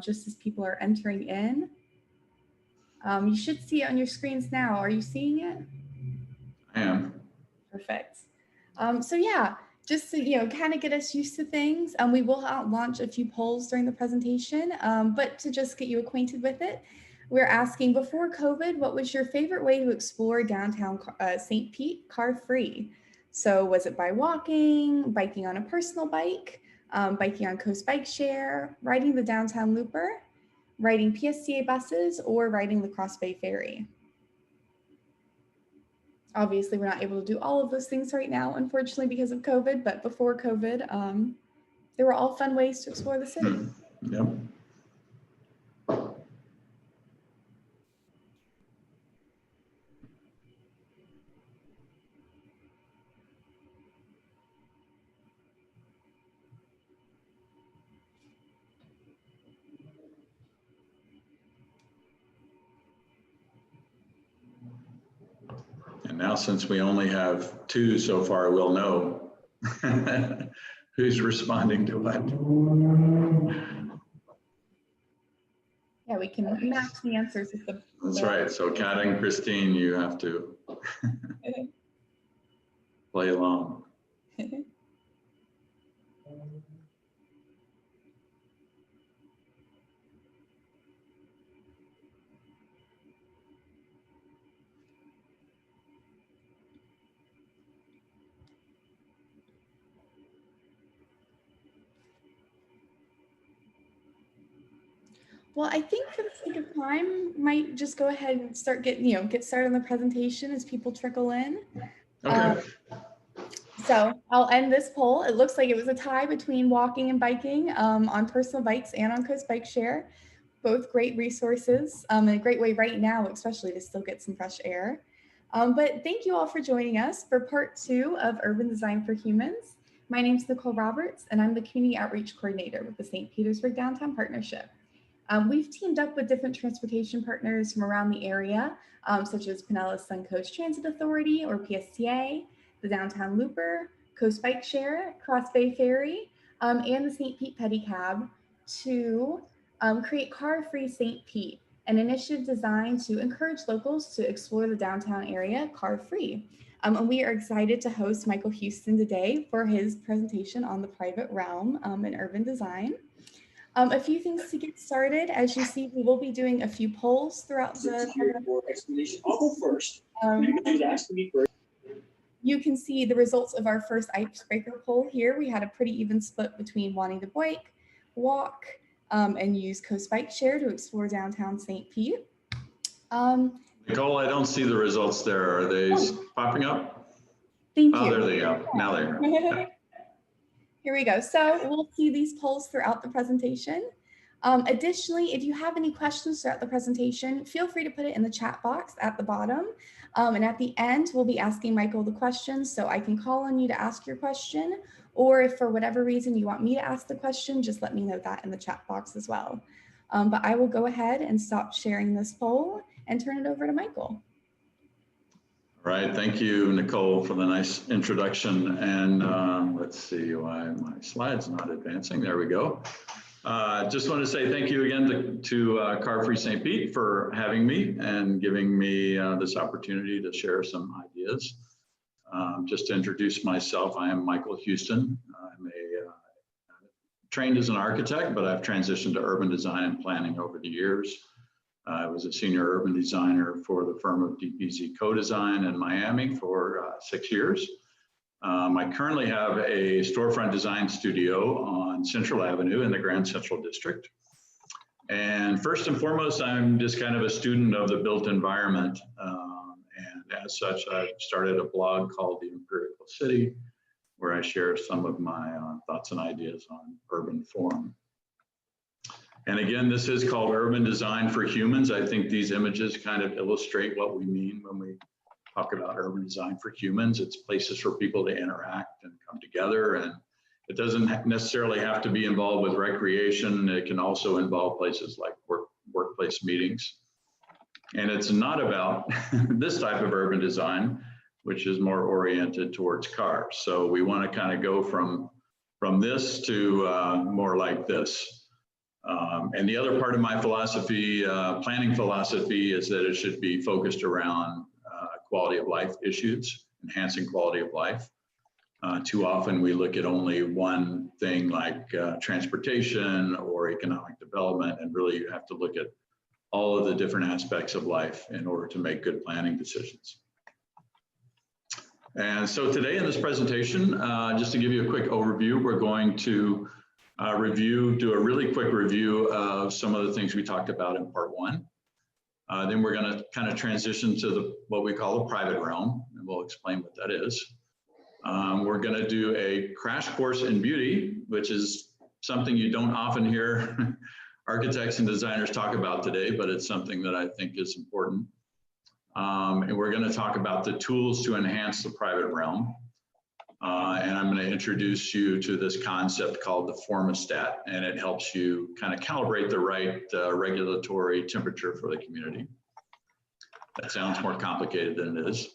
just as people are entering in. You should see it on your screens now. Are you seeing it? I am. Perfect. So yeah, just to kind of get us used to things, we will launch a few polls during the presentation, but to just get you acquainted with it, we're asking, before COVID, what was your favorite way to explore downtown St. Pete car-free? So was it by walking, biking on a personal bike, biking on Coast Bike Share, riding the downtown looper, riding PSTA buses, or riding the Cross Bay Ferry? Obviously, we're not able to do all of those things right now, unfortunately, because of COVID, but before COVID, they were all fun ways to explore the city. Yep. And now, since we only have 2 so far, we'll know who's responding to what. Yeah, we can match the answers with the. That's right. So Kat and Christine, you have to play along. Well, I think for the sake of time, might just go ahead and start get started on the presentation as people trickle in. Okay. So I'll end this poll. It looks like it was a tie between walking and biking on personal bikes and on Coast Bike Share. Both great resources and a great way right now, especially to still get some fresh air. But thank you all for joining us for part 2 of Urban Design for Humans. My name is Nicole Roberts, and I'm the Community Outreach Coordinator with the St. Petersburg Downtown Partnership. We've teamed up with different transportation partners from around the area, such as Pinellas Suncoast Transit Authority or PSTA, the Downtown Looper, Coast Bike Share, Cross Bay Ferry, and the St. Pete Pedicab to create Car-Free St. Pete, an initiative designed to encourage locals to explore the downtown area car-free. And we are excited to host Michael Houston today for his presentation on the private realm in urban design. A few things to get started. As you see, we will be doing a few polls throughout the explanation. I'll go first. You can see the results of our first icebreaker poll here. We had a pretty even split between wanting to bike, walk, and use Coast Bike Share to explore downtown St. Pete. Nicole, I don't see the results there. Are they popping up? Thank you. Oh, there they go. Now they are. Here we go. So we'll see these polls throughout the presentation. Additionally, if you have any questions throughout the presentation, feel free to put it in the chat box at the bottom. And at the end, we'll be asking Michael the questions, so I can call on you to ask your question, or if for whatever reason you want me to ask the question, just let me know that in the chat box as well. But I will go ahead and stop sharing this poll and turn it over to Michael. All right, thank you, Nicole, for the nice introduction. And let's see why my slide's not advancing. There we go. Just want to say thank you again to Car-Free St. Pete for having me and giving me this opportunity to share some ideas. Just to introduce myself, I am Michael Houston. I'm trained as an architect, but I've transitioned to urban design and planning over the years. I was a senior urban designer for the firm of DPZ Co-Design in Miami for 6 years. I currently have a storefront design studio on Central Avenue in the Grand Central District. And first and foremost, I'm just kind of a student of the built environment. And as such, I started a blog called The Empirical City, where I share some of my thoughts and ideas on urban form. And again, this is called Urban Design for Humans. I think these images kind of illustrate what we mean when we talk about urban design for humans. It's places for people to interact and come together. And it doesn't necessarily have to be involved with recreation. It can also involve places like workplace meetings. And it's not about this type of urban design, which is more oriented towards cars. So we want to kind of go from this to more like this. And the other part of my philosophy, planning philosophy, is that it should be focused around quality of life issues, enhancing quality of life. Too often we look at only one thing like transportation or economic development, and really you have to look at all of the different aspects of life in order to make good planning decisions. And so today in this presentation, just to give you a quick overview, we're going to do a really quick review of some of the things we talked about in part one. Then we're going to kind of transition to what we call the private realm, and we'll explain what that is. We're going to do a crash course in beauty, which is something you don't often hear architects and designers talk about today, but it's something that I think is important. And we're going to talk about the tools to enhance the private realm. And I'm going to introduce you to this concept called the formostat, and it helps you kind of calibrate the right regulatory temperature for the community. That sounds more complicated than it is.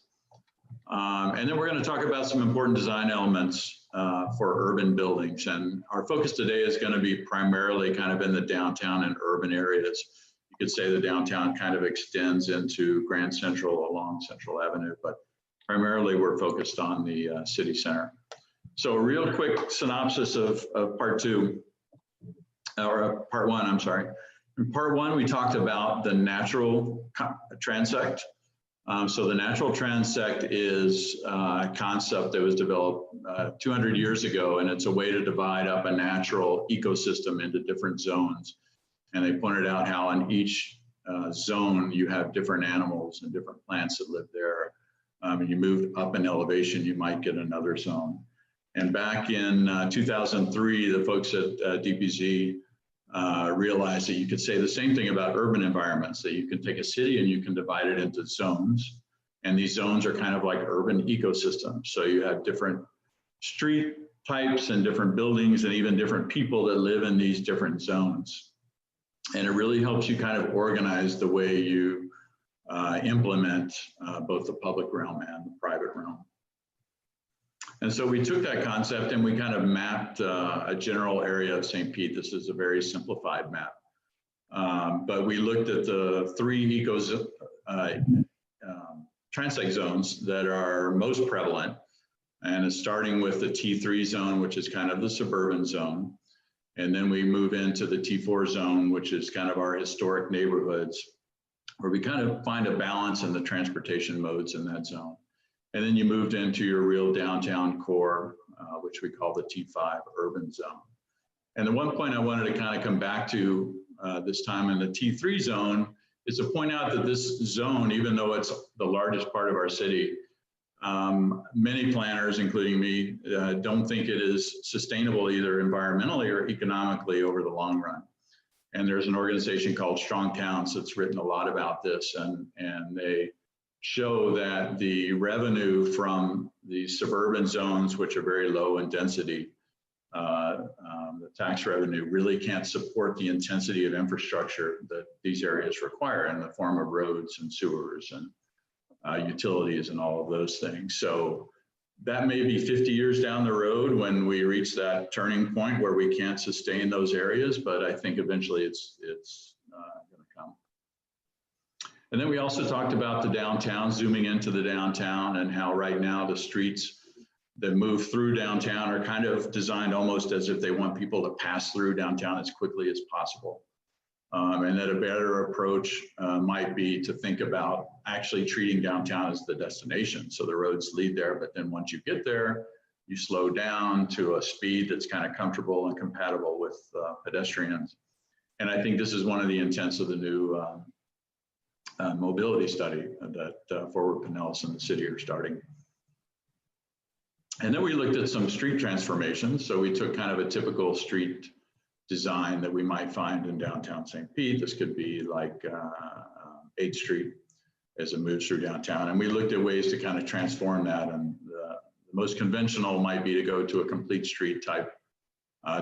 And then we're going to talk about some important design elements for urban buildings. And our focus today is going to be primarily kind of in the downtown and urban areas. You could say the downtown kind of extends into Grand Central along Central Avenue, but primarily we're focused on the city center. So a real quick synopsis of part one, I'm sorry. In part one, we talked about the natural transect. So the natural transect is a concept that was developed 200 years ago, and it's a way to divide up a natural ecosystem into different zones. And they pointed out how in each zone you have different animals and different plants that live there. And you move up in elevation, you might get another zone. And back in 2003, the folks at DPZ realized that you could say the same thing about urban environments, that you can take a city and you can divide it into zones. And these zones are kind of like urban ecosystems. So you have different street types and different buildings and even different people that live in these different zones. And it really helps you kind of organize the way you implement both the public realm and the private realm. And so we took that concept and we kind of mapped a general area of St. Pete. This is a very simplified map. But we looked at the three transect zones that are most prevalent. And it's starting with the T3 zone, which is kind of the suburban zone. And then we move into the T4 zone, which is kind of our historic neighborhoods, where we kind of find a balance in the transportation modes in that zone. And then you moved into your real downtown core, which we call the T5 urban zone. And the one point I wanted to kind of come back to this time in the T3 zone is to point out that this zone, even though it's the largest part of our city, many planners, including me, don't think it is sustainable either environmentally or economically over the long run. And there's an organization called Strong Towns that's written a lot about this, and they show that the revenue from the suburban zones, which are very low in density, the tax revenue really can't support the intensity of infrastructure that these areas require in the form of roads and sewers and utilities and all of those things. So that may be 50 years down the road when we reach that turning point where we can't sustain those areas, but I think eventually it's going to come. And then we also talked about the downtown, zooming into the downtown, and how right now the streets that move through downtown are kind of designed almost as if they want people to pass through downtown as quickly as possible. And that a better approach might be to think about actually treating downtown as the destination. So the roads lead there, but then once you get there, you slow down to a speed that's kind of comfortable and compatible with pedestrians. And I think this is one of the intents of the new mobility study that Forward Pinellas and the city are starting. And then we looked at some street transformations. So we took kind of a typical street design that we might find in downtown St. Pete. This could be like 8th Street as it moves through downtown. And we looked at ways to kind of transform that. And the most conventional might be to go to a complete street type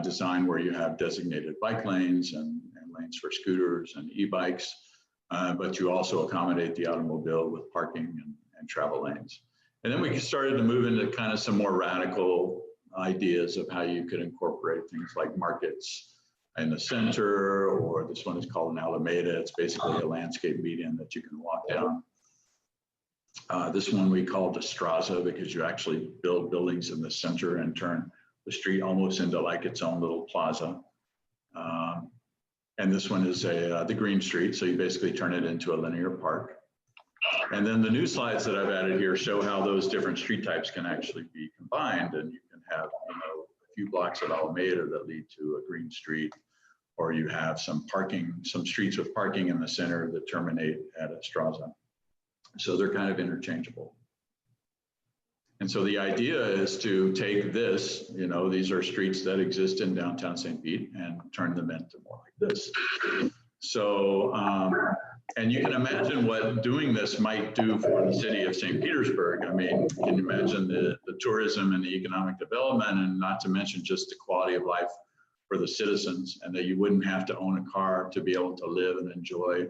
design where you have designated bike lanes and lanes for scooters and e-bikes, but you also accommodate the automobile with parking and travel lanes. And then we started to move into kind of some more radical ideas of how you could incorporate things like markets in the center, or this one is called an Alameda. It's basically a landscape median that you can walk down. This one we call the Straza because you actually build buildings in the center and turn the street almost into like its own little plaza. And this one is the Green Street, so you basically turn it into a linear park. And then the new slides that I've added here show how those different street types can actually be combined, and you can have, you know, a few blocks of Alameda that lead to a green street, or you have some parking, some streets with parking in the center that terminate at a Straza. So they're kind of interchangeable. And so the idea is to take this, you know, these are streets that exist in downtown St. Pete, and turn them into more like this. So, and you can imagine what doing this might do for the city of St. Petersburg. I mean, can you imagine the tourism and the economic development, and not to mention just the quality of life for the citizens, and that you wouldn't have to own a car to be able to live and enjoy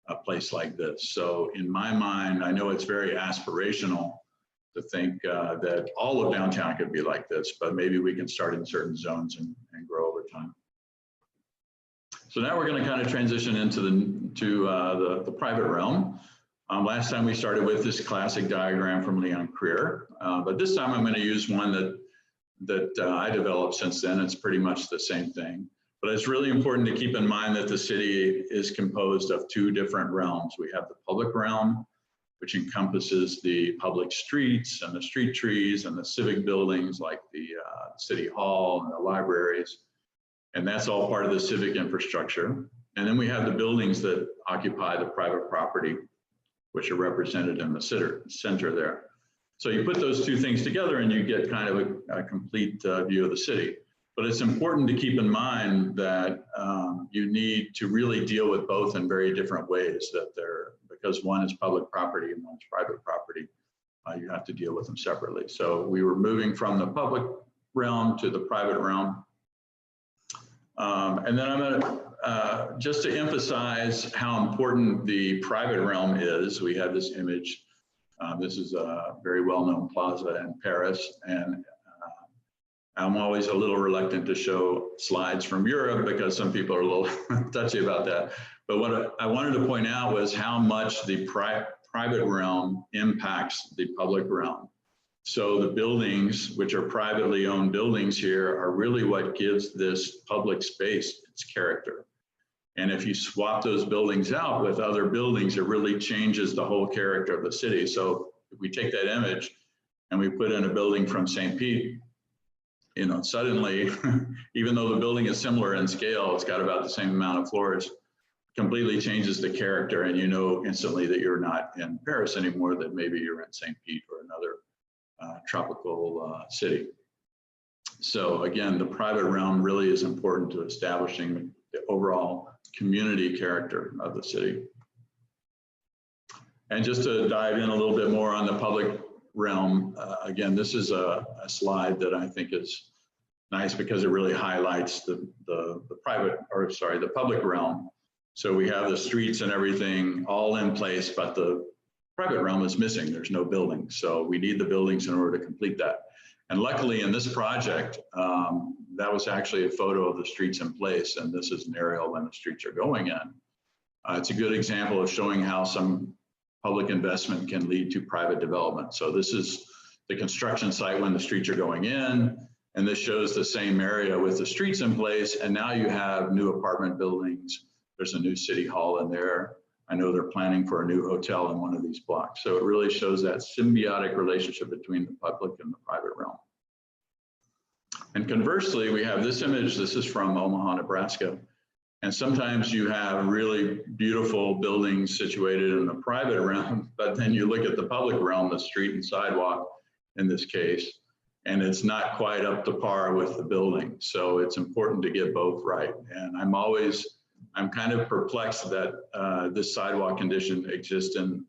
a place like this. So in my mind, I know it's very aspirational to think that all of downtown could be like this, but maybe we can start in certain zones and grow over time. So now we're going to kind of transition into the private realm. Last time we started with this classic diagram from Leon Creer, but this time I'm going to use one that I developed since then. It's pretty much the same thing. But it's really important to keep in mind that the city is composed of two different realms. We have the public realm, which encompasses the public streets and the street trees and the civic buildings like the city hall and the libraries. And that's all part of the civic infrastructure. And then we have the buildings that occupy the private property, which are represented in the center there. So you put those two things together and you get kind of a complete view of the city. But it's important to keep in mind that you need to really deal with both in very different ways, because one is public property and one's private property. You have to deal with them separately. So we were moving from the public realm to the private realm. And then I'm going to, just to emphasize how important the private realm is, we have this image. This is a very well-known plaza in Paris, and I'm always a little reluctant to show slides from Europe because some people are a little touchy about that. But what I wanted to point out was how much the private realm impacts the public realm. So the buildings, which are privately owned buildings here, are really what gives this public space its character. And if you swap those buildings out with other buildings, it really changes the whole character of the city. So if we take that image and we put in a building from St. Pete, you know, suddenly, even though the building is similar in scale, it's got about the same amount of floors, completely changes the character, and you know instantly that you're not in Paris anymore, that maybe you're in St. Pete or another tropical city. So again, the private realm really is important to establishing the overall community character of the city. And just to dive in a little bit more on the public realm, again, this is a slide that I think is nice because it really highlights the public realm. So we have the streets and everything all in place, but the private realm is missing. There's no buildings. So we need the buildings in order to complete that. And luckily in this project, that was actually a photo of the streets in place. And this is an aerial when the streets are going in. It's a good example of showing how some public investment can lead to private development. So this is the construction site when the streets are going in, and this shows the same area with the streets in place. And now you have new apartment buildings. There's a new city hall in there. I know they're planning for a new hotel in one of these blocks. So it really shows that symbiotic relationship between the public and the private realm. And conversely, we have this image. This is from Omaha, Nebraska. And sometimes you have really beautiful buildings situated in the private realm, but then you look at the public realm, the street and sidewalk in this case, and it's not quite up to par with the building. So it's important to get both right. And I'm kind of perplexed that this sidewalk condition exists in,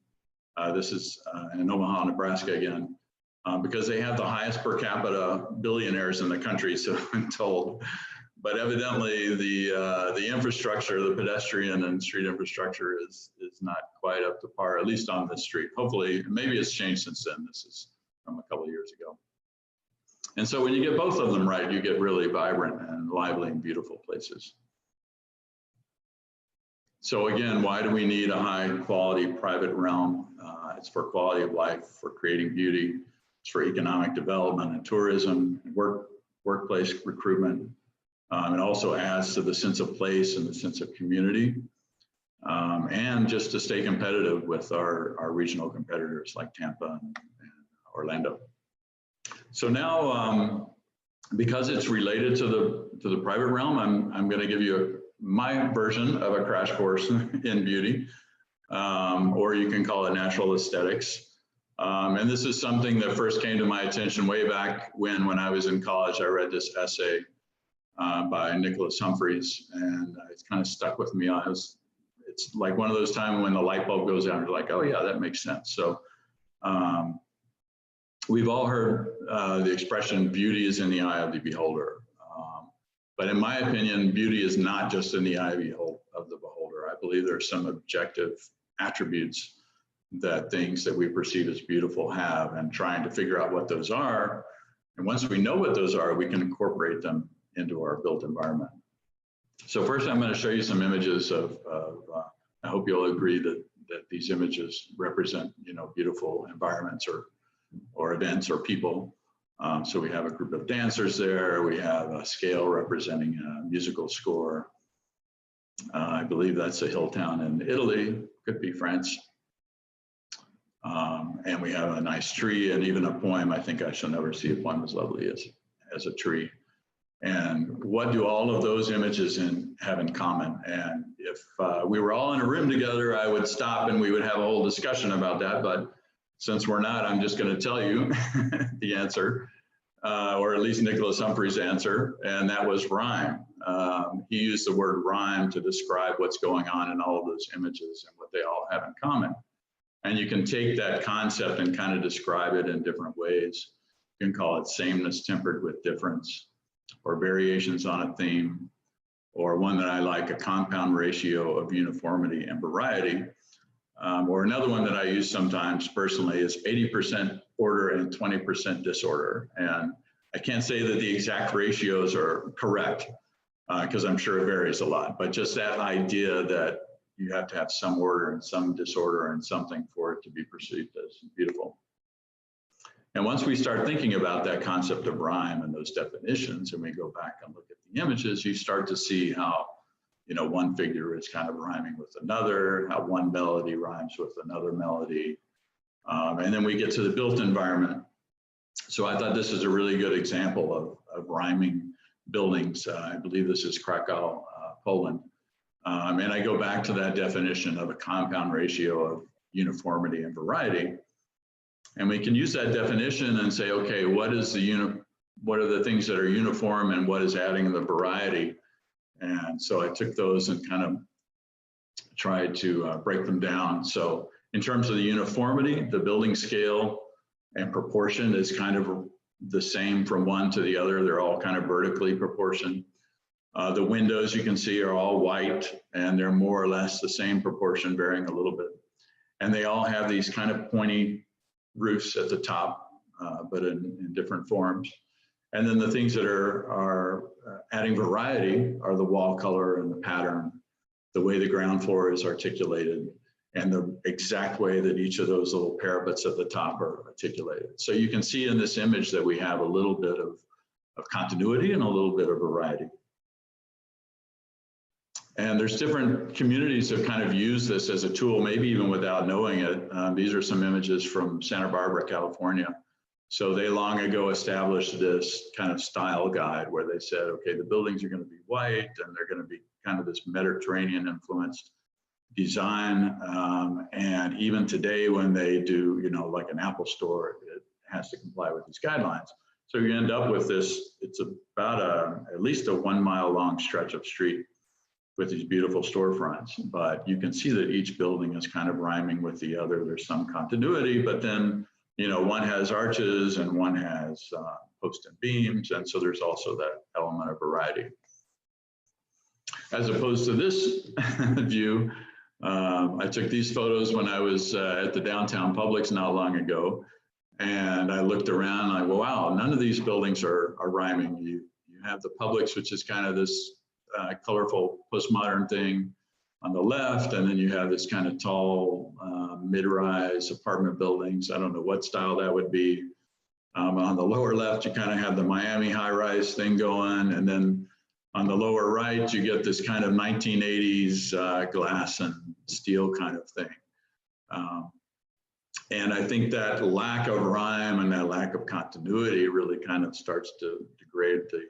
this is in Omaha, Nebraska again, because they have the highest per capita billionaires in the country, so I'm told. But evidently the infrastructure, the pedestrian and street infrastructure is not quite up to par, at least on this street. Hopefully, maybe it's changed since then. This is from a couple of years ago. And so when you get both of them right, you get really vibrant and lively and beautiful places. So again, why do we need a high quality private realm? It's for quality of life, for creating beauty, it's for economic development and tourism, workplace recruitment. It also adds to the sense of place and the sense of community. And just to stay competitive with our regional competitors like Tampa and Orlando. So now, because it's related to the private realm, I'm going to give you my version of a crash course in beauty, or you can call it natural aesthetics. And this is something that first came to my attention way back when I was in college. I read this essay by Nicholas Humphreys, and it's kind of stuck with me. It's like one of those times when the light bulb goes out, and you're like, oh yeah, that makes sense. So we've all heard the expression, beauty is in the eye of the beholder. But in my opinion, beauty is not just in the eye of the beholder. I believe there are some objective attributes that things that we perceive as beautiful have, and trying to figure out what those are. And once we know what those are, we can incorporate them into our built environment. So first, I'm going to show you some images of I hope you'll agree that these images represent, beautiful environments or events or people. So we have a group of dancers there. We have a scale representing a musical score. I believe that's a hill town in Italy, could be France. And we have a nice tree and even a poem. I think I shall never see a poem as lovely as a tree. And what do all of those images have in common? And if we were all in a room together, I would stop and we would have a whole discussion about that. But since we're not, I'm just going to tell you the answer, or at least Nicholas Humphreys' answer, and that was rhyme. He used the word rhyme to describe what's going on in all of those images and what they all have in common. And you can take that concept and kind of describe it in different ways. You can call it sameness tempered with difference, or variations on a theme, or one that I like, a compound ratio of uniformity and variety. Or another one that I use sometimes personally is 80% order and 20% disorder. And I can't say that the exact ratios are correct, because I'm sure it varies a lot, but just that idea that you have to have some order and some disorder and something for it to be perceived as beautiful. And once we start thinking about that concept of rhyme and those definitions, and we go back and look at the images, you start to see how, one figure is kind of rhyming with another, how one melody rhymes with another melody. And then we get to the built environment. So I thought this is a really good example of rhyming buildings. I believe this is Krakow, Poland. And I go back to that definition of a compound ratio of uniformity and variety. And we can use that definition and say, okay, what are the things that are uniform and what is adding the variety? And so I took those and kind of tried to break them down. So in terms of the uniformity, the building scale and proportion is kind of the same from one to the other. They're all kind of vertically proportioned. The windows you can see are all white, and they're more or less the same proportion, varying a little bit. And they all have these kind of pointy roofs at the top, but in different forms. And then the things that are adding variety are the wall color and the pattern, the way the ground floor is articulated, and the exact way that each of those little parapets at the top are articulated. So you can see in this image that we have a little bit of continuity and a little bit of variety. And there's different communities that kind of use this as a tool, maybe even without knowing it. These are some images from Santa Barbara, California. So they long ago established this kind of style guide where they said, okay, the buildings are going to be white and they're going to be kind of this Mediterranean influenced design. And even today when they do, like an Apple store, it has to comply with these guidelines. So you end up with this, it's about at least a 1 mile long stretch of street with these beautiful storefronts, but you can see that each building is kind of rhyming with the other. There's some continuity, but then, one has arches and one has posts and beams. And so there's also that element of variety. As opposed to this view, I took these photos when I was at the downtown Publix not long ago. And I looked around and I go, wow, none of these buildings are rhyming. You have the Publix, which is kind of this colorful postmodern thing. on the left, and then you have this kind of tall mid-rise apartment buildings. I don't know what style that would be. On the lower left, you kind of have the Miami high-rise thing going, and then on the lower right, you get this kind of 1980s glass and steel kind of thing. And I think that lack of rhyme and that lack of continuity really kind of starts to degrade the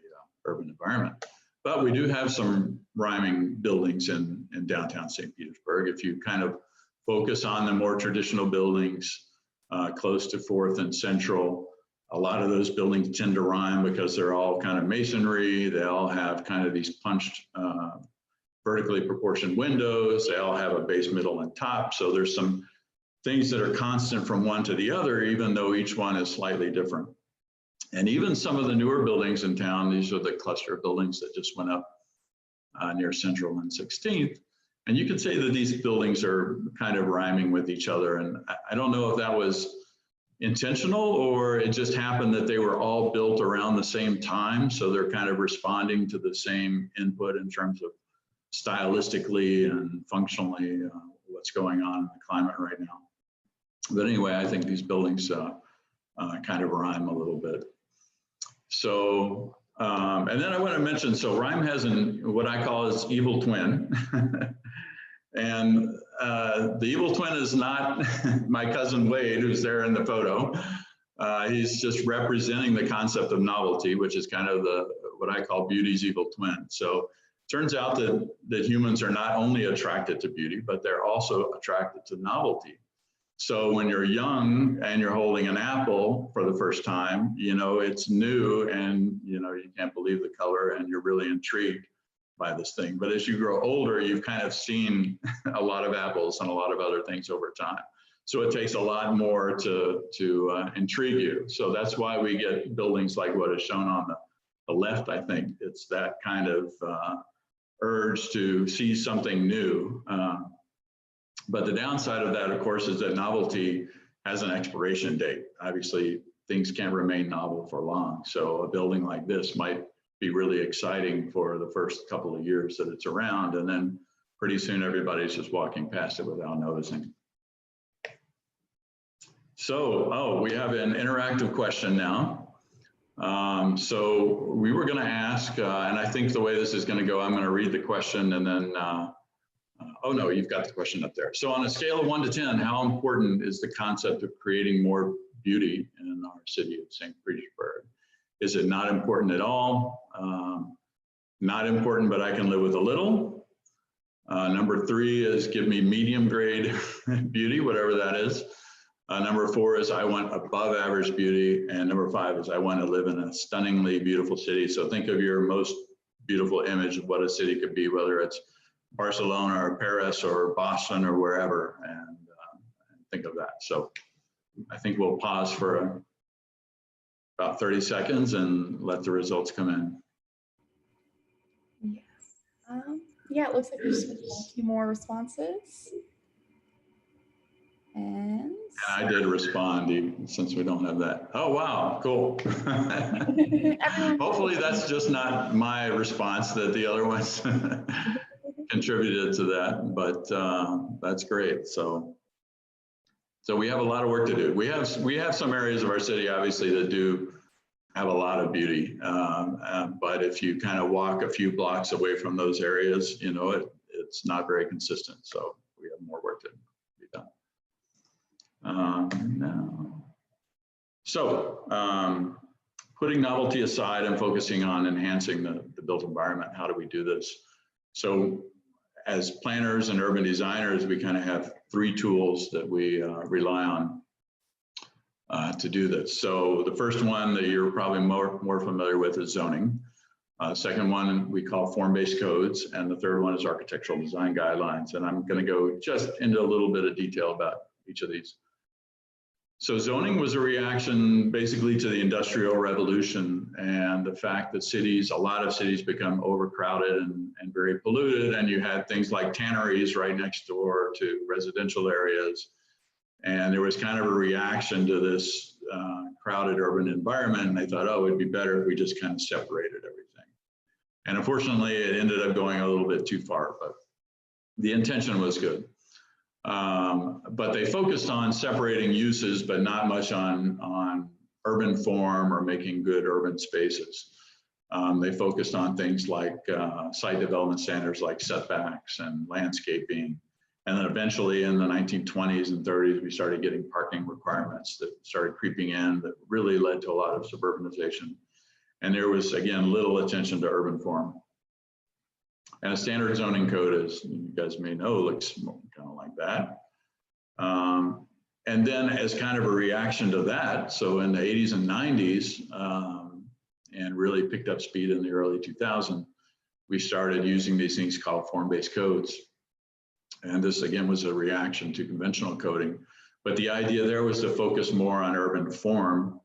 urban environment. But we do have some rhyming buildings in downtown St. Petersburg. If you kind of focus on the more traditional buildings close to 4th and Central, a lot of those buildings tend to rhyme because they're all kind of masonry. They all have kind of these punched vertically proportioned windows. They all have a base, middle, and top. So there's some things that are constant from one to the other, even though each one is slightly different. And even some of the newer buildings in town, these are the cluster buildings that just went up near Central and 16th. And you could say that these buildings are kind of rhyming with each other. And I don't know if that was intentional or it just happened that they were all built around the same time. So they're kind of responding to the same input in terms of stylistically and functionally what's going on in the climate right now. But anyway, I think these buildings kind of rhyme a little bit. So, and then I want to mention, so rhyme has what I call its evil twin. And the evil twin is not my cousin Wade, who's there in the photo. He's just representing the concept of novelty, which is kind of what I call beauty's evil twin. So it turns out that humans are not only attracted to beauty, but they're also attracted to novelty. So when you're young and you're holding an apple for the first time, you know, it's new and, you know, you can't believe the color and you're really intrigued by this thing. But as you grow older, you've kind of seen a lot of apples and a lot of other things over time. So it takes a lot more to intrigue you. So that's why we get buildings like what is shown on the left, I think. It's that kind of urge to see something new. But the downside of that, of course, is that novelty has an expiration date. Obviously, things can't remain novel for long. So a building like this might be really exciting for the first couple of years that it's around, and then pretty soon everybody's just walking past it without noticing. So, we have an interactive question now. So we were going to ask, and I think the way this is going to go, I'm going to read the question and then oh no, you've got the question up there. So on a scale of 1 to 10, how important is the concept of creating more beauty in our city of St. Petersburg? Is it not important at all? Not important, but I can live with a little. Number 3 is give me medium grade beauty, whatever that is. Number 4 is I want above average beauty. And number 5 is I want to live in a stunningly beautiful city. So think of your most beautiful image of what a city could be, whether it's Barcelona or Paris or Boston or wherever, and think of that. So I think we'll pause for about 30 seconds and let the results come in. Yes. Yeah, it looks like there's a few more responses. And I did respond even since we don't have that. Oh, wow, cool. Hopefully that's just not my response, that the other ones contributed to that, but that's great. So we have a lot of work to do. We have some areas of our city, obviously, that do have a lot of beauty, but if you kind of walk a few blocks away from those areas, you know, it's not very consistent. So we have more work to be done. Putting novelty aside and focusing on enhancing the built environment, how do we do this? So as planners and urban designers, we kind of have 3 tools that we rely on to do this. So the first one that you're probably more familiar with is zoning. Second one we call form-based codes, and the third one is architectural design guidelines. And I'm going to go just into a little bit of detail about each of these. So zoning was a reaction basically to the Industrial Revolution and the fact that a lot of cities become overcrowded and very polluted, and you had things like tanneries right next door to residential areas. And there was kind of a reaction to this crowded urban environment, and they thought, oh, it'd be better if we just kind of separated everything. And unfortunately, it ended up going a little bit too far, but The intention was good. But they focused on separating uses, but not much on urban form or making good urban spaces. They focused on things like site development standards like setbacks and landscaping. And then eventually in the 1920s and 30s, we started getting parking requirements that started creeping in that really led to a lot of suburbanization. And there was, again, little attention to urban form. And a standard zoning code, as you guys may know, looks kind of like that. And then as kind of a reaction to that, so in the 80s and 90s, and really picked up speed in the early 2000s, we started using these things called form-based codes. And this, again, was a reaction to conventional coding. But the idea there was to focus more on urban form,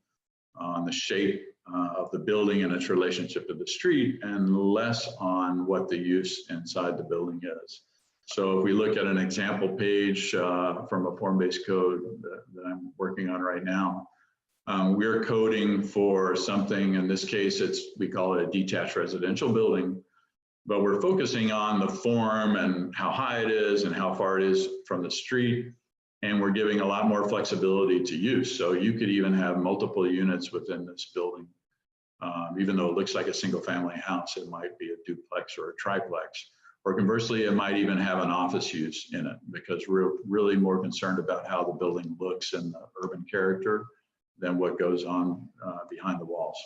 on the shape of the building and its relationship to the street, and less on what the use inside the building is. So if we look at an example page from a form-based code that I'm working on right now, we're coding for something, in this case, we call it a detached residential building, but we're focusing on the form and how high it is and how far it is from the street. And we're giving a lot more flexibility to use. So you could even have multiple units within this building. Even though it looks like a single family house, it might be a duplex or a triplex. Or conversely, it might even have an office use in it, because we're really more concerned about how the building looks and the urban character than what goes on behind the walls.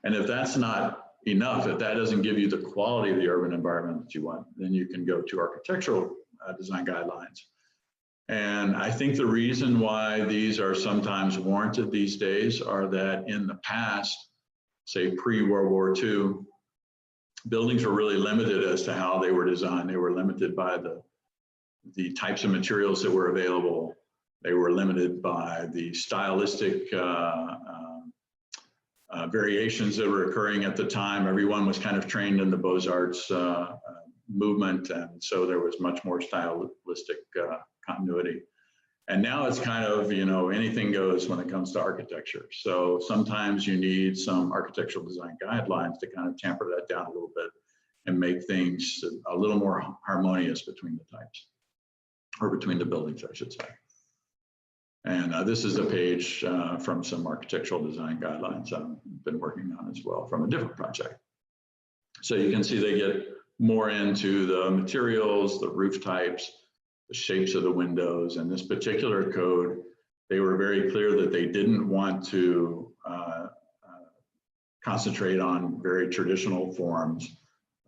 And if that's not enough, if that doesn't give you the quality of the urban environment that you want, then you can go to architectural design guidelines. And I think the reason why these are sometimes warranted these days are that in the past, say pre-World War II, buildings were really limited as to how they were designed. They were limited by the types of materials that were available. They were limited by the stylistic variations that were occurring at the time. Everyone was kind of trained in the Beaux-Arts movement, and so there was much more stylistic continuity. And now it's kind of, anything goes when it comes to architecture. So sometimes you need some architectural design guidelines to kind of tamper that down a little bit and make things a little more harmonious between the types, or between the buildings, I should say. And this is a page from some architectural design guidelines I've been working on as well from a different project. So you can see they get more into the materials, the roof types, the shapes of the windows. And this particular code, they were very clear that they didn't want to concentrate on very traditional forms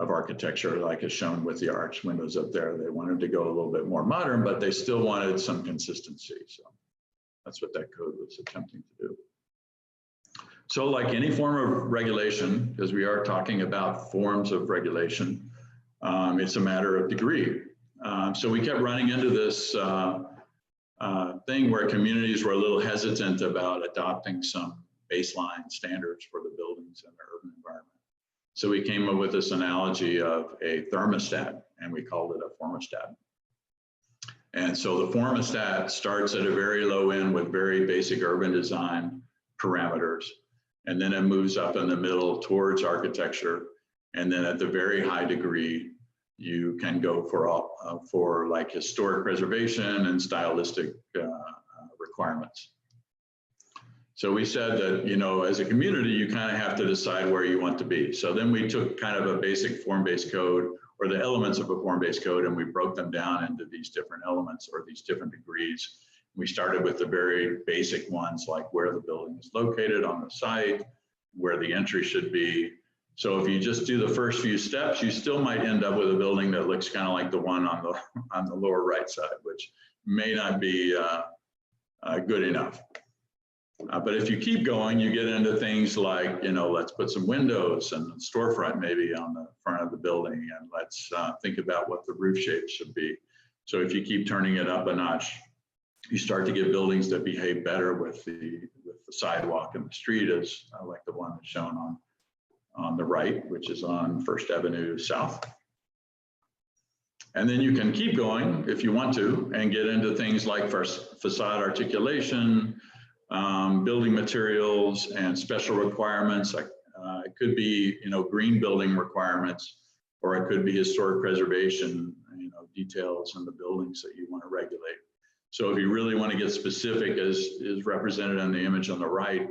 of architecture, like is shown with the arch windows up there. They wanted to go a little bit more modern, but they still wanted some consistency. So that's what that code was attempting to do. So like any form of regulation, because we are talking about forms of regulation, it's a matter of degree. So we kept running into this thing where communities were a little hesitant about adopting some baseline standards for the buildings in their urban environment. So we came up with this analogy of a thermostat, and we called it a formostat. And so the formostat starts at a very low end with very basic urban design parameters, and then it moves up in the middle towards architecture, and then at the very high degree, you can go for like historic preservation and stylistic requirements. So we said that, as a community, you kind of have to decide where you want to be. So then we took kind of a basic form-based code, or the elements of a form-based code, and we broke them down into these different elements or these different degrees. We started with the very basic ones, like where the building is located on the site, where the entry should be. So if you just do the first few steps, you still might end up with a building that looks kind of like the one on the lower right side, which may not be good enough. But if you keep going, you get into things like, let's put some windows and storefront maybe on the front of the building, and let's think about what the roof shape should be. So if you keep turning it up a notch, you start to get buildings that behave better with the sidewalk and the street, as like the one that's shown on the right, which is on First Avenue South. And then you can keep going if you want to and get into things like facade articulation, building materials and special requirements. It could be, green building requirements, or it could be historic preservation details and the buildings that you want to regulate. So if you really want to get specific, as is represented in the image on the right,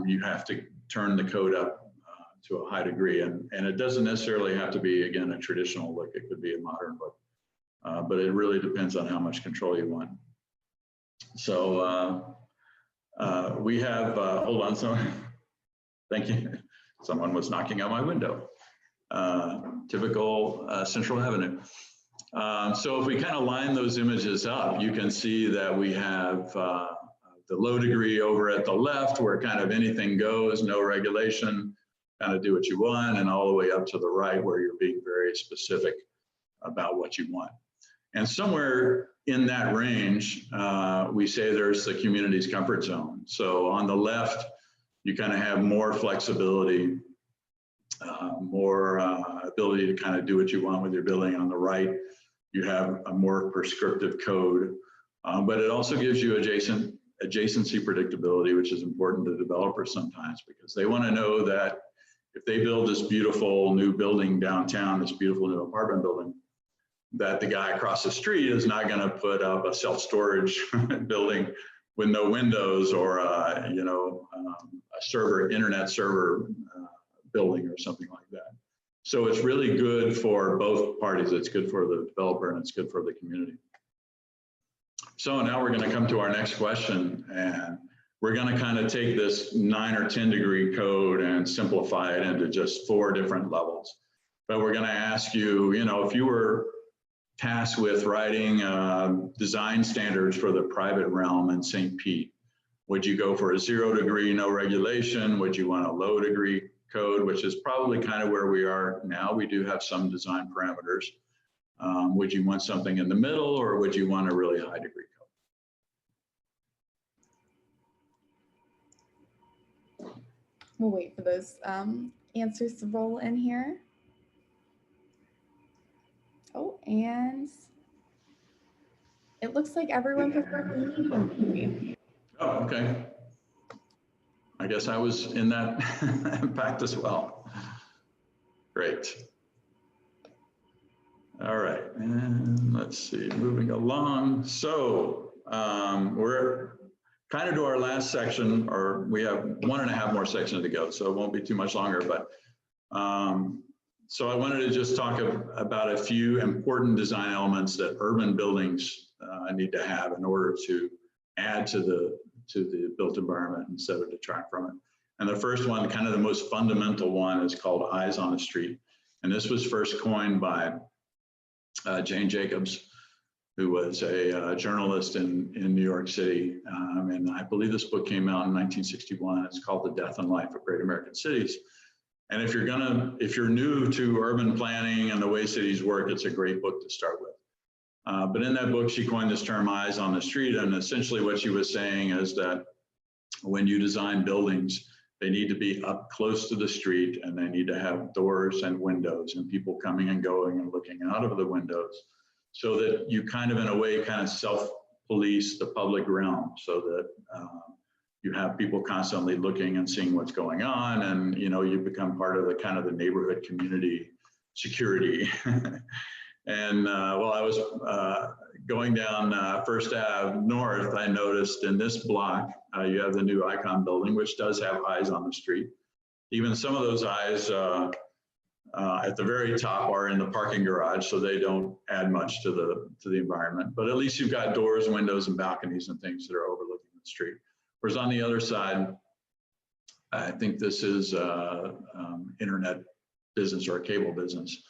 you have to turn the code up to a high degree. And it doesn't necessarily have to be, again, a traditional look. It could be a modern look. But it really depends on how much control you want. So we have, hold on, someone. Thank you. Someone was knocking on my window. Typical Central Avenue. So if we kind of line those images up, you can see that we have the low degree over at the left, where kind of anything goes, no regulation, kind of do what you want, and all the way up to the right, where you're being very specific about what you want. And somewhere in that range, we say there's the community's comfort zone. So on the left, you kind of have more flexibility, more ability to kind of do what you want with your building. On the right, you have a more prescriptive code, but it also gives you adjacency predictability, which is important to developers sometimes, because they want to know that if they build this beautiful new building downtown, this beautiful new apartment building, that the guy across the street is not going to put up a self-storage building with no windows, or a internet server building or something like that. So it's really good for both parties. It's good for the developer and it's good for the community. So now we're going to come to our next question, and we're going to kind of take this 9 or 10 degree code and simplify it into just 4 different levels. But we're going to ask you, if you were tasked with writing design standards for the private realm in St. Pete, would you go for a 0 degree, no regulation? Would you want a low degree code, which is probably kind of where we are now? We do have some design parameters. Would you want something in the middle, or would you want a really high degree code? We'll wait for those answers to roll in here. Oh, and it looks like everyone prefers the medium degree. Oh, okay. I guess I was in that impact as well. Great. All right, and let's see, moving along. So we're kind of to our last section, or we have 1.5 more sections to go, so it won't be too much longer. But so I wanted to just talk about a few important design elements that urban buildings need to have in order to add to the built environment instead of detract from it. And the first one, kind of the most fundamental one, is called eyes on the street. And this was first coined by Jane Jacobs, who was a journalist in New York City. And I believe this book came out in 1961. It's called The Death and Life of Great American Cities. And if you're new to urban planning and the way cities work, it's a great book to start with. But in that book, she coined this term eyes on the street. And essentially what she was saying is that when you design buildings, they need to be up close to the street, and they need to have doors and windows and people coming and going and looking out of the windows, so that you kind of, in a way, kind of self-police the public realm, so that you have people constantly looking and seeing what's going on, and you become part of the kind of the neighborhood community security. And while I was going down First Ave North, I noticed in this block, you have the new Icon building, which does have eyes on the street. Even some of those eyes at the very top are in the parking garage, so they don't add much to the environment. But at least you've got doors, windows, and balconies and things that are overlooking the street. Whereas on the other side, I think this is internet business or a cable business.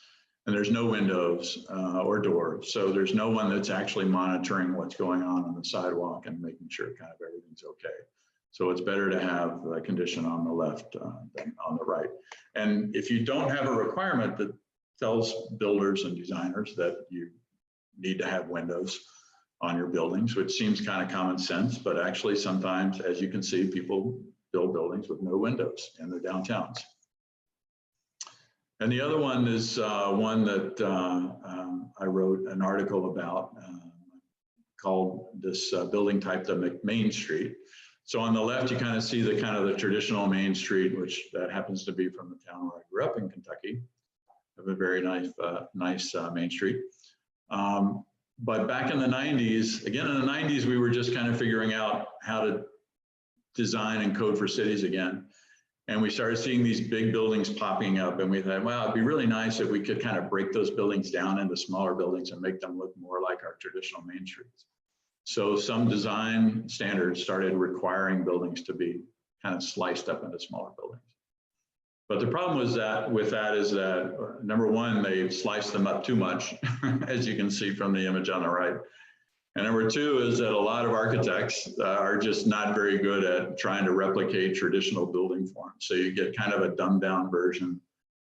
And there's no windows or doors. So there's no one that's actually monitoring what's going on the sidewalk and making sure kind of everything's okay. So it's better to have a condition on the left than on the right. And if you don't have a requirement that tells builders and designers that you need to have windows on your buildings, which seems kind of common sense, but actually sometimes, as you can see, people build buildings with no windows in their downtowns. And the other one is one that I wrote an article about called this building type, the Main Street. So on the left, you kind of see the traditional Main Street, which that happens to be from the town where I grew up in Kentucky. Have a very nice Main Street. But back in the 90s, again, in the 90s, we were just kind of figuring out how to design and code for cities again. And we started seeing these big buildings popping up, and we thought, well, it'd be really nice if we could kind of break those buildings down into smaller buildings and make them look more like our traditional main streets. So some design standards started requiring buildings to be kind of sliced up into smaller buildings. But the problem was that with that is that, number one, they sliced them up too much, as you can see from the image on the right. And number two is that a lot of architects are just not very good at trying to replicate traditional building forms. So you get kind of a dumbed down version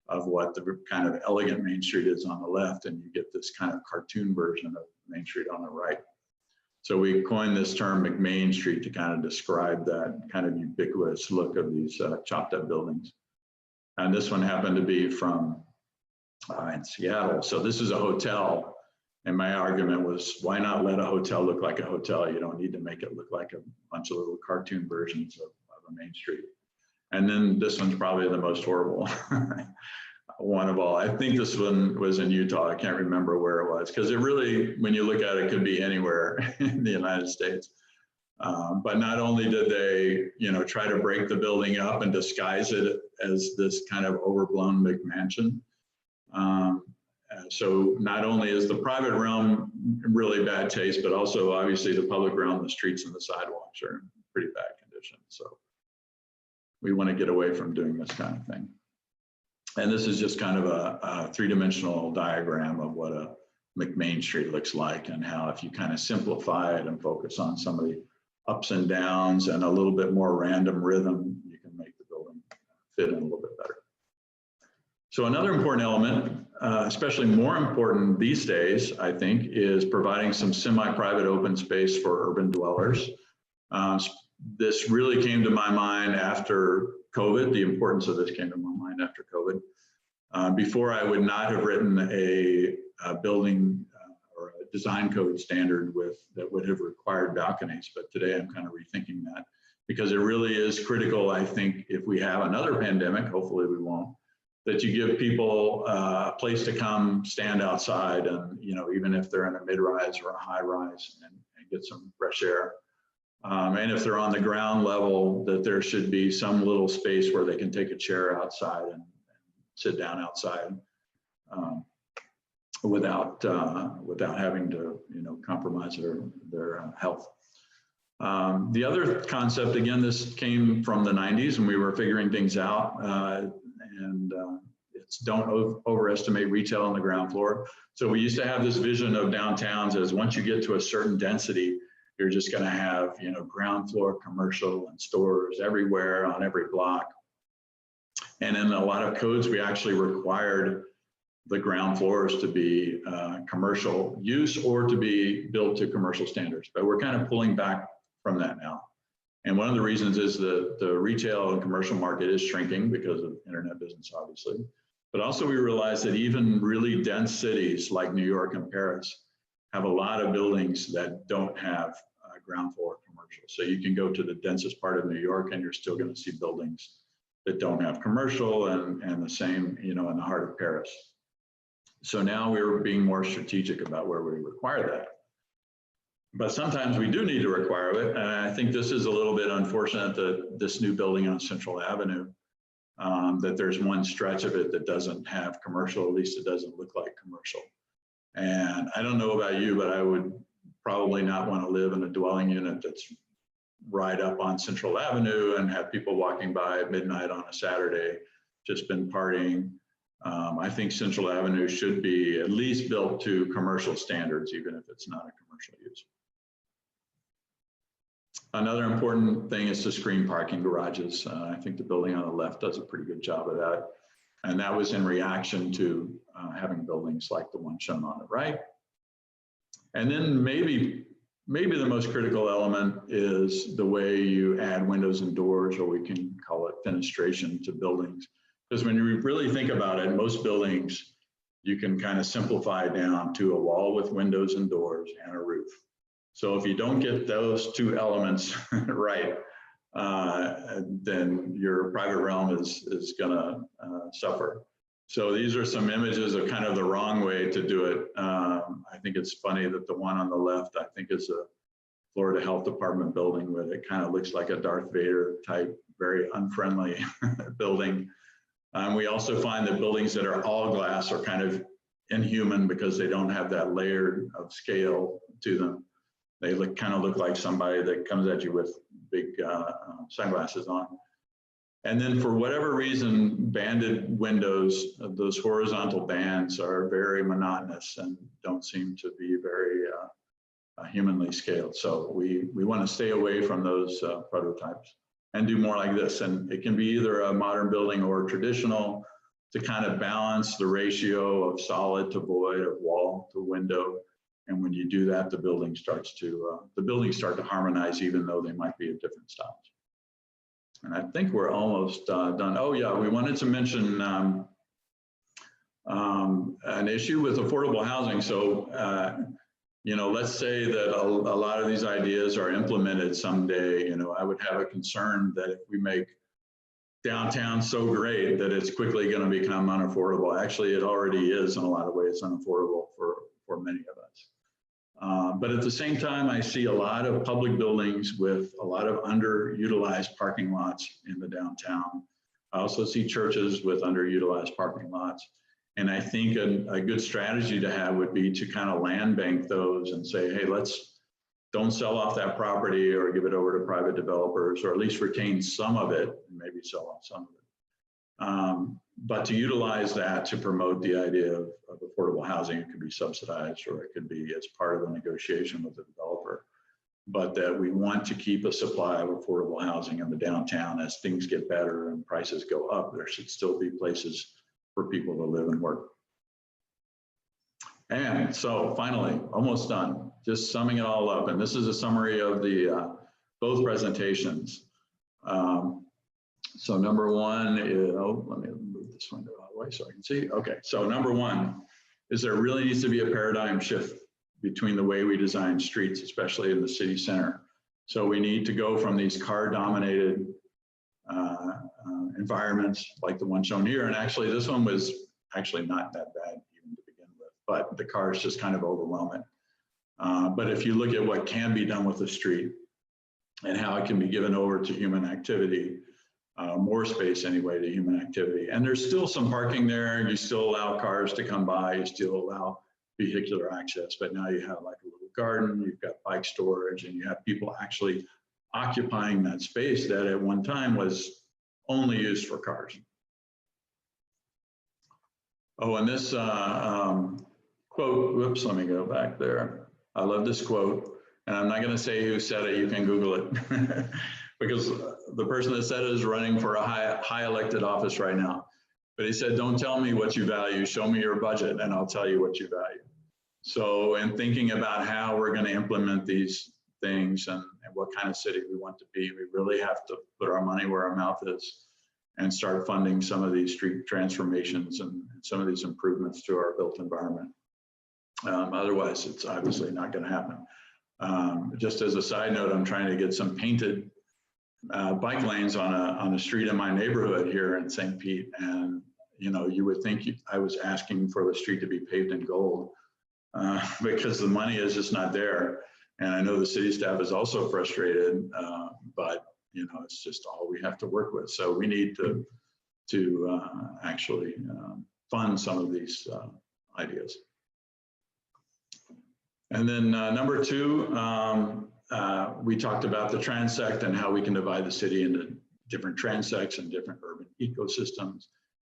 of what the kind of elegant Main Street is on the left, and you get this kind of cartoon version of Main Street on the right. So we coined this term McMain Street to kind of describe that kind of ubiquitous look of these chopped up buildings. And this one happened to be from in Seattle. So this is a hotel. And my argument was, why not let a hotel look like a hotel? You don't need to make it look like a bunch of little cartoon versions of a main street. And then this one's probably the most horrible one of all. I think this one was in Utah. I can't remember where it was, because it really, when you look at it, could be anywhere in the United States. But not only did they, try to break the building up and disguise it as this kind of overblown McMansion. So not only is the private realm really bad taste, but also obviously the public realm, the streets and the sidewalks are in pretty bad condition. So we want to get away from doing this kind of thing. And this is just kind of a three-dimensional diagram of what a McMain Street looks like, and how if you kind of simplify it and focus on some of the ups and downs and a little bit more random rhythm, you can make the building fit in a little bit better. So another important element, especially more important these days, I think, is providing some semi-private open space for urban dwellers. This really came to my mind after COVID. The importance of this came to my mind after COVID. Before, I would not have written a building or a design code standard that would have required balconies, but today I'm kind of rethinking that, because it really is critical, I think, if we have another pandemic, hopefully we won't, that you give people a place to come stand outside, and even if they're in a mid-rise or a high-rise, and get some fresh air. And if they're on the ground level, that there should be some little space where they can take a chair outside and sit down outside without having to compromise their health. The other concept, again, this came from the 90s, and we were figuring things out. It's don't overestimate retail on the ground floor. So we used to have this vision of downtowns as once you get to a certain density, you're just going to have ground floor commercial and stores everywhere on every block. And in a lot of codes, we actually required the ground floors to be commercial use or to be built to commercial standards. But we're kind of pulling back from that now. And one of the reasons is that the retail and commercial market is shrinking because of internet business, obviously. But also we realize that even really dense cities like New York and Paris have a lot of buildings that don't have ground floor commercial. So you can go to the densest part of New York and you're still going to see buildings that don't have commercial, and the same, in the heart of Paris. So now we're being more strategic about where we require that. But sometimes we do need to require it. And I think this is a little bit unfortunate that this new building on Central Avenue, that there's one stretch of it that doesn't have commercial, at least it doesn't look like commercial. And I don't know about you, but I would probably not want to live in a dwelling unit that's right up on Central Avenue and have people walking by at midnight on a Saturday, just been partying. I think Central Avenue should be at least built to commercial standards, even if it's not a commercial use. Another important thing is to screen parking garages. I think the building on the left does a pretty good job of that. And that was in reaction to having buildings like the one shown on the right. And then maybe the most critical element is the way you add windows and doors, or we can call it fenestration, to buildings. Because when you really think about it, most buildings, you can kind of simplify down to a wall with windows and doors and a roof. So if you don't get those two elements right, then your private realm is going to suffer. So these are some images of kind of the wrong way to do it. I think it's funny that the one on the left, I think is a Florida Health Department building, with it kind of looks like a Darth Vader type, very unfriendly building. We also find that buildings that are all glass are kind of inhuman because they don't have that layer of scale to them. They kind of look like somebody that comes at you with big sunglasses on. And then for whatever reason, banded windows, those horizontal bands are very monotonous and don't seem to be very humanly scaled. So we want to stay away from those prototypes and do more like this. And it can be either a modern building or traditional, to kind of balance the ratio of solid to void, of wall to window. And when you do that, the buildings start to harmonize, even though they might be of different styles. And I think we're almost done. Oh yeah, we wanted to mention an issue with affordable housing. So, you know, let's say that a lot of these ideas are implemented someday. You know, I would have a concern that if we make downtown so great that it's quickly going to become unaffordable. Actually, it already is in a lot of ways unaffordable for many of us. But at the same time, I see a lot of public buildings with a lot of underutilized parking lots in the downtown. I also see churches with underutilized parking lots. And I think a good strategy to have would be to kind of land bank those and say, hey, don't sell off that property or give it over to private developers, or at least retain some of it and maybe sell off some of it. But to utilize that to promote the idea of affordable housing, it could be subsidized or it could be as part of a negotiation with the developer. But that we want to keep a supply of affordable housing in the downtown. As things get better and prices go up, there should still be places for people to live and work. And so finally, almost done, just summing it all up. And this is a summary of the both presentations. So number one is, let me move this window out of the way so I can see. Okay, so number one is there really needs to be a paradigm shift between the way we design streets, especially in the city center. So we need to go from these car-dominated environments like the one shown here. And actually, this one was actually not that bad even to begin with, but the cars just kind of overwhelm it. But if you look at what can be done with the street and how it can be given over to human activity, more space anyway to human activity. And there's still some parking there. You still allow cars to come by. You still allow vehicular access, but now you have like a little garden, you've got bike storage, and you have people actually occupying that space that at one time was only used for cars. Oh, and this quote, whoops, let me go back there. I love this quote, and I'm not going to say who said it, you can Google it, because the person that said it is running for a high elected office right now. But he said, don't tell me what you value, show me your budget, and I'll tell you what you value. So in thinking about how we're going to implement these things and what kind of city we want to be, we really have to put our money where our mouth is and start funding some of these street transformations and some of these improvements to our built environment. Otherwise, it's obviously not going to happen. Just as a side note, I'm trying to get some painted bike lanes on a street in my neighborhood here in St. Pete. And, you know, you would think I was asking for the street to be paved in gold because the money is just not there. And I know the city staff is also frustrated, but, you know, it's just all we have to work with. So we need to actually fund some of these ideas. And then number two, we talked about the transect and how we can divide the city into different transects and different urban ecosystems,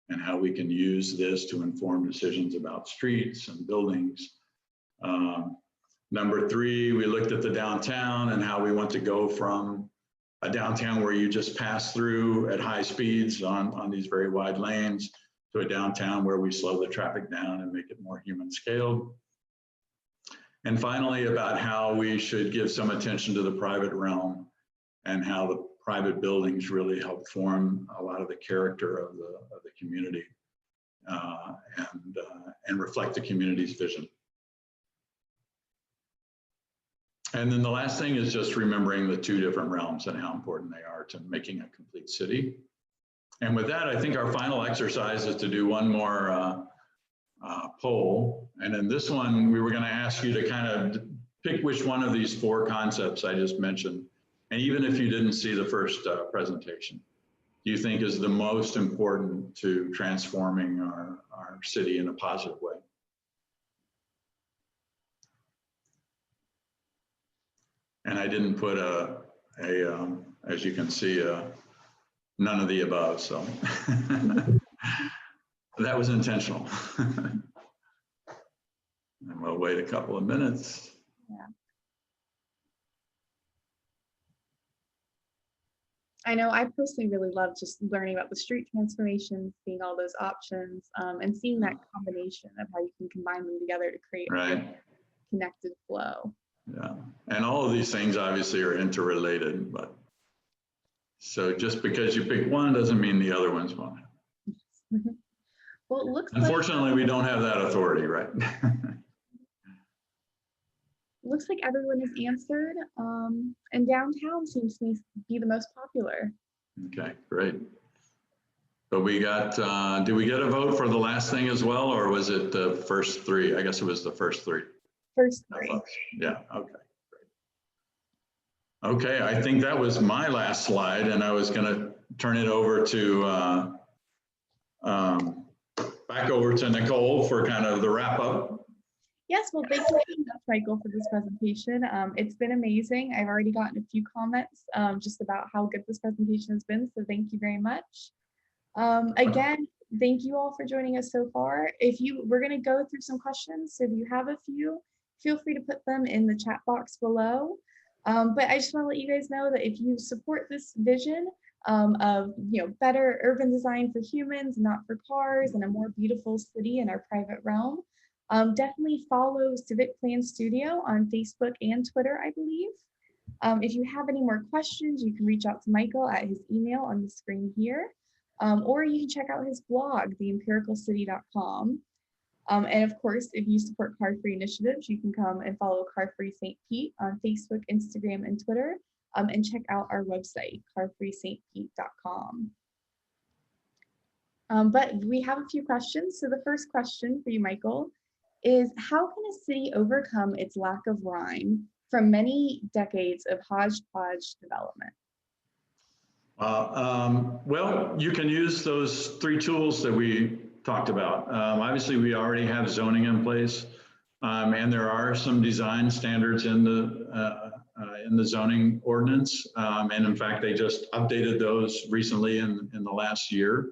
and how we can use this to inform decisions about streets and buildings. Number three, we looked at the downtown and how we want to go from a downtown where you just pass through at high speeds on these very wide lanes to a downtown where we slow the traffic down and make it more human scaled. And finally, about how we should give some attention to the private realm and how the private buildings really help form a lot of the character of the community and reflect the community's vision. And then the last thing is just remembering the two different realms and how important they are to making a complete city. And with that, I think our final exercise is to do one more poll. And in this one, we were going to ask you to kind of pick which one of these 4 concepts I just mentioned. And even if you didn't see the first presentation, do you think is the most important to transforming our city in a positive way? And I didn't put as you can see, none of the above, so that was intentional. And we'll wait a couple of minutes. Yeah. I know I personally really love just learning about the street transformations, seeing all those options, and seeing that combination of how you can combine them together to create a connected flow. Yeah, and all of these things obviously are interrelated, but so just because you pick one doesn't mean the other ones won't. Well, it looks unfortunately, we don't have that authority, right? Looks like everyone has answered, and downtown seems to be the most popular. Okay, great. But we got, did we get a vote for the last thing as well, or was it the first 3? I guess it was the first 3. First 3. Yeah, okay, great. Okay, I think that was my last slide, and I was going to turn it over to, back over to Nicole for kind of the wrap up. Yes, well, thank you so much, Michael, for this presentation. It's been amazing. I've already gotten a few comments just about how good this presentation has been, so thank you very much. Again, thank you all for joining us so far. We're going to go through some questions, so if you have a few, feel free to put them in the chat box below. But I just want to let you guys know that if you support this vision of better urban design for humans, not for cars, and a more beautiful city in our private realm, definitely follow Civic Plan Studio on Facebook and Twitter, I believe. If you have any more questions, you can reach out to Michael at his email on the screen here, or you can check out his blog, theempiricalcity.com. And of course, if you support car-free initiatives, you can come and follow Car-Free St. Pete on Facebook, Instagram, and Twitter, and check out our website, carfreestpete.com. But we have a few questions. So the first question for you, Michael, is how can a city overcome its lack of rhyme from many decades of hodgepodge development? Well, you can use those 3 tools that we talked about. Obviously, we already have zoning in place, and there are some design standards in the zoning ordinance. And in fact, they just updated those recently in the last year.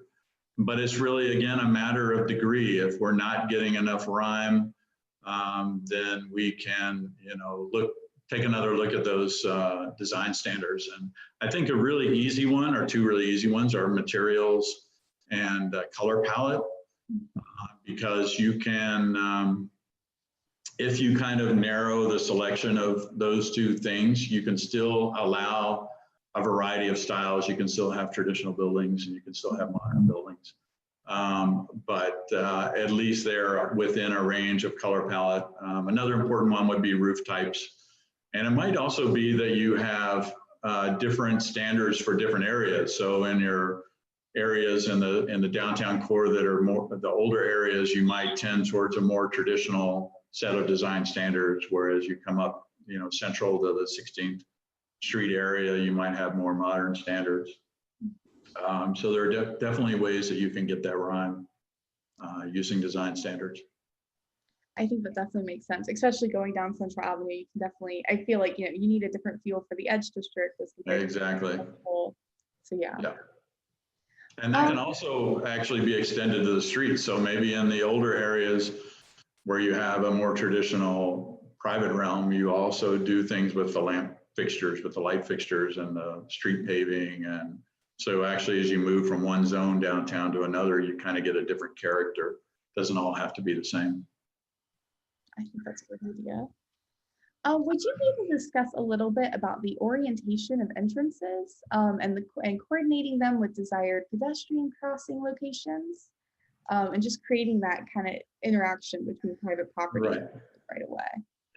But it's really, again, a matter of degree. If we're not getting enough rhyme, then we can, take another look at those design standards. And I think a really easy one, or 2 really easy ones, are materials and color palette, because you can, if you kind of narrow the selection of those 2 things, you can still allow a variety of styles. You can still have traditional buildings and you can still have modern buildings. But at least they're within a range of color palette. Another important one would be roof types. And it might also be that you have different standards for different areas. So in your areas in the downtown core that are more the older areas, you might tend towards a more traditional set of design standards, whereas you come up, central to the 16th Street area, you might have more modern standards. So there are definitely ways that you can get that rhyme using design standards. I think that definitely makes sense, especially going down Central Avenue. You can definitely, I feel like, you need a different feel for the Edge District. Exactly. So yeah. And that can also actually be extended to the street. So maybe in the older areas where you have a more traditional private realm, you also do things with the lamp fixtures, with the light fixtures and the street paving. And so actually, as you move from one zone downtown to another, you kind of get a different character. Doesn't all have to be the same. I think that's a good idea. Would you be able to discuss a little bit about the orientation of entrances and coordinating them with desired pedestrian crossing locations, and just creating that kind of interaction between private property right away?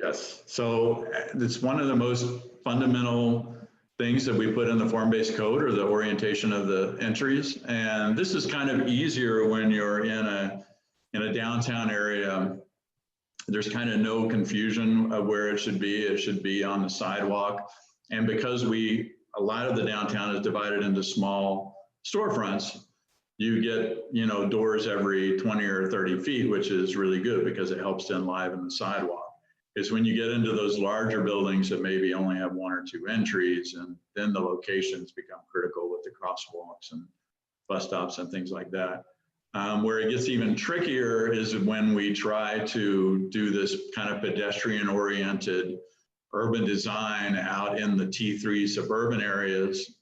Yes, so it's one of the most fundamental things that we put in the form-based code or the orientation of the entries. And this is kind of easier when you're in a downtown area. There's kind of no confusion of where it should be. It should be on the sidewalk. And because a lot of the downtown is divided into small storefronts, you get, you know, doors every 20 or 30 feet, which is really good because it helps to enliven the sidewalk. Is when you get into those larger buildings that maybe only have one or two entries, and then the locations become critical with the crosswalks and bus stops and things like that. Where it gets even trickier is when we try to do this kind of pedestrian-oriented urban design out in the T3 suburban areas,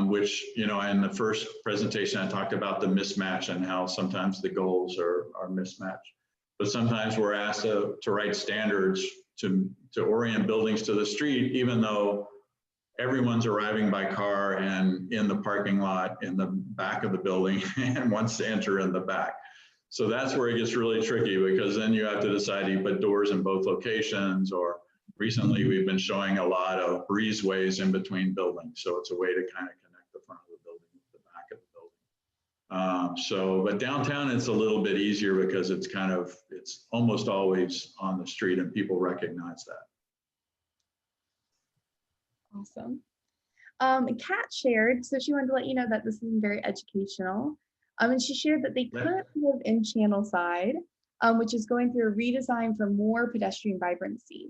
which, you know, in the first presentation, I talked about the mismatch and how sometimes the goals are mismatched. But sometimes we're asked to write standards to orient buildings to the street, even though everyone's arriving by car and in the parking lot in the back of the building and wants to enter in the back. So that's where it gets really tricky, because then you have to decide you put doors in both locations, or recently we've been showing a lot of breezeways in between buildings. So it's a way to kind of connect the front of the building with the back of the building. But downtown, it's a little bit easier because it's almost always on the street and people recognize that. Awesome. Kat shared, so she wanted to let you know that this is very educational. And she shared that they currently live in Channelside, which is going through a redesign for more pedestrian vibrancy.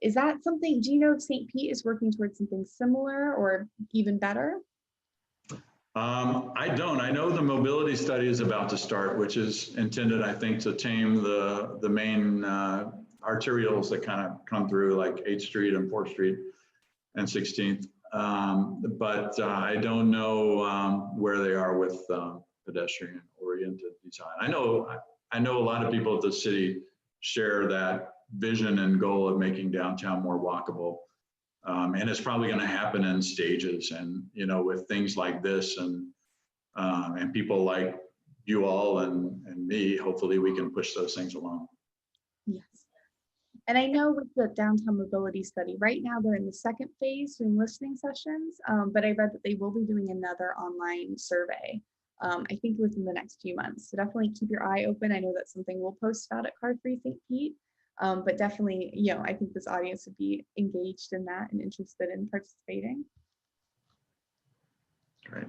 Is that something, do you know if St. Pete is working towards something similar or even better? I don't. I know the mobility study is about to start, which is intended, I think, to tame the main arterials that kind of come through, like 8th Street and 4th Street and 16th. But I don't know where they are with pedestrian-oriented design. I know a lot of people at the city share that vision and goal of making downtown more walkable. And it's probably going to happen in stages, and, you know, with things like this and people like you all and me, hopefully we can push those things along. Yes. And I know with the downtown mobility study, right now they're in the second phase doing listening sessions, but I read that they will be doing another online survey, I think within the next few months. So definitely keep your eye open. I know that's something we'll post about at Car Free St. Pete. But definitely, you know, I think this audience would be engaged in that and interested in participating. Great.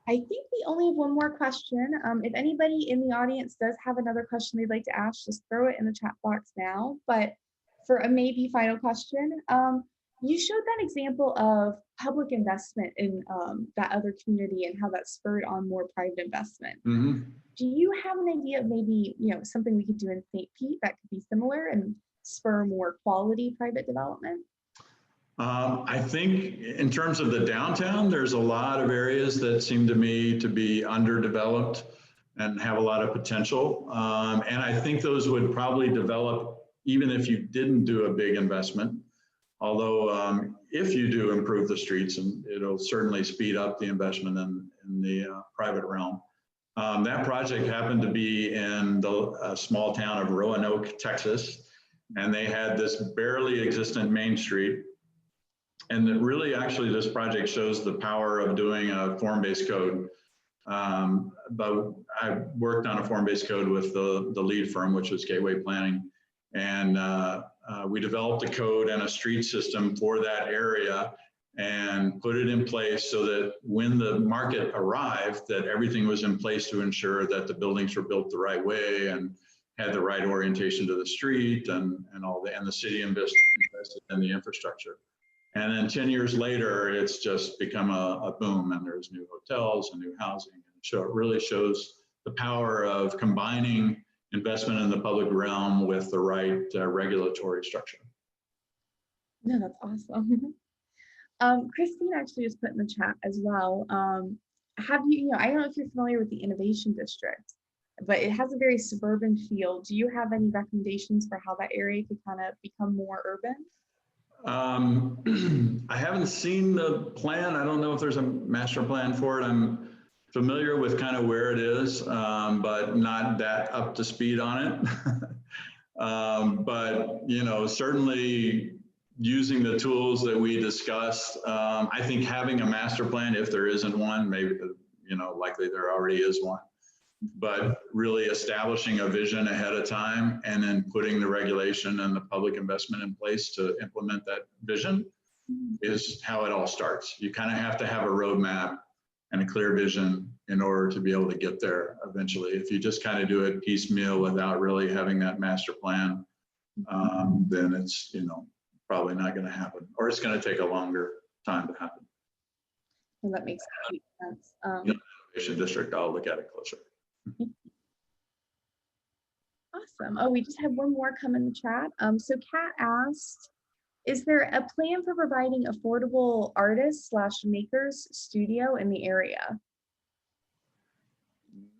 I think we only have one more question. If anybody in the audience does have another question they'd like to ask, just throw it in the chat box now. But for a maybe final question, you showed that example of public investment in that other community and how that spurred on more private investment. Mm-hmm. Do you have an idea of maybe, you know, something we could do in St. Pete that could be similar and spur more quality private development? I think in terms of the downtown, there's a lot of areas that seem to me to be underdeveloped and have a lot of potential. And I think those would probably develop even if you didn't do a big investment. Although if you do improve the streets, and it'll certainly speed up the investment in the private realm. That project happened to be in the small town of Roanoke, Texas, and they had this barely existent main street. And that really, actually, this project shows the power of doing a form-based code. But I worked on a form-based code with the lead firm, which was Gateway Planning. And we developed a code and a street system for that area and put it in place so that when the market arrived, that everything was in place to ensure that the buildings were built the right way and had the right orientation to the street and the city invested in the infrastructure. And then 10 years later, it's just become a boom, and there's new hotels and new housing. And so it really shows the power of combining investment in the public realm with the right regulatory structure. No, that's awesome. Christine actually just put in the chat as well. Have you, I don't know if you're familiar with the Innovation District, but it has a very suburban feel. Do you have any recommendations for how that area could kind of become more urban? I haven't seen the plan. I don't know if there's a master plan for it. I'm familiar with kind of where it is, but not that up to speed on it. But, you know, certainly using the tools that we discussed. I think having a master plan, if there isn't one, maybe, likely there already is one, but really establishing a vision ahead of time and then putting the regulation and the public investment in place to implement that vision is how it all starts. You kind of have to have a roadmap and a clear vision in order to be able to get there eventually. If you just kind of do it piecemeal without really having that master plan, then it's, probably not going to happen, or it's going to take a longer time to happen. Well, that makes complete sense. Innovation district, I'll look at it closer. Awesome. Oh, we just had one more come in the chat. So Kat asked, is there a plan for providing affordable artists/makers studio in the area?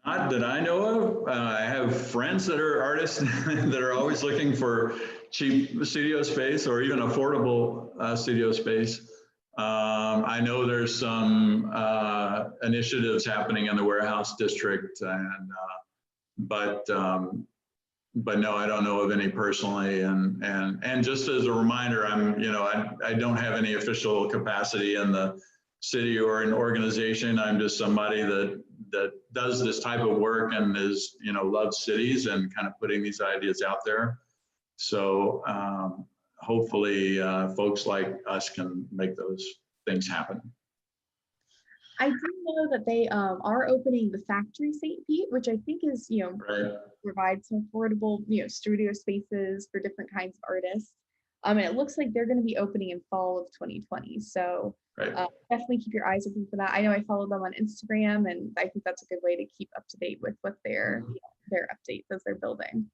Not that I know of. I have friends that are artists that are always looking for cheap studio space or even affordable studio space. I know there's some initiatives happening in the warehouse district, and but no, I don't know of any personally. And just as a reminder, I don't have any official capacity in the city or an organization. I'm just somebody that does this type of work and is, loves cities and kind of putting these ideas out there. So hopefully folks like us can make those things happen. I do know that they are opening the Factory St. Pete, which I think is, Right. provide some affordable, studio spaces for different kinds of artists. And it looks like they're going to be opening in fall of 2020. So Right. Definitely keep your eyes open for that. I know I follow them on Instagram, and I think that's a good way to keep up to date with what their updates as they're building.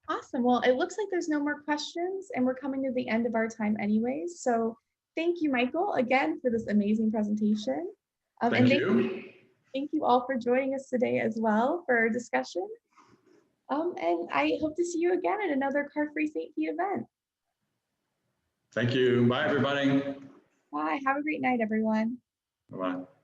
Awesome. Well, it looks like there's no more questions, and we're coming to the end of our time anyways. So thank you, Michael, again for this amazing presentation. Thank you. Thank you all for joining us today as well for our discussion. And I hope to see you again at another Car-Free St. Pete event. Thank you. Bye, everybody. Bye. Have a great night, everyone. Bye-bye.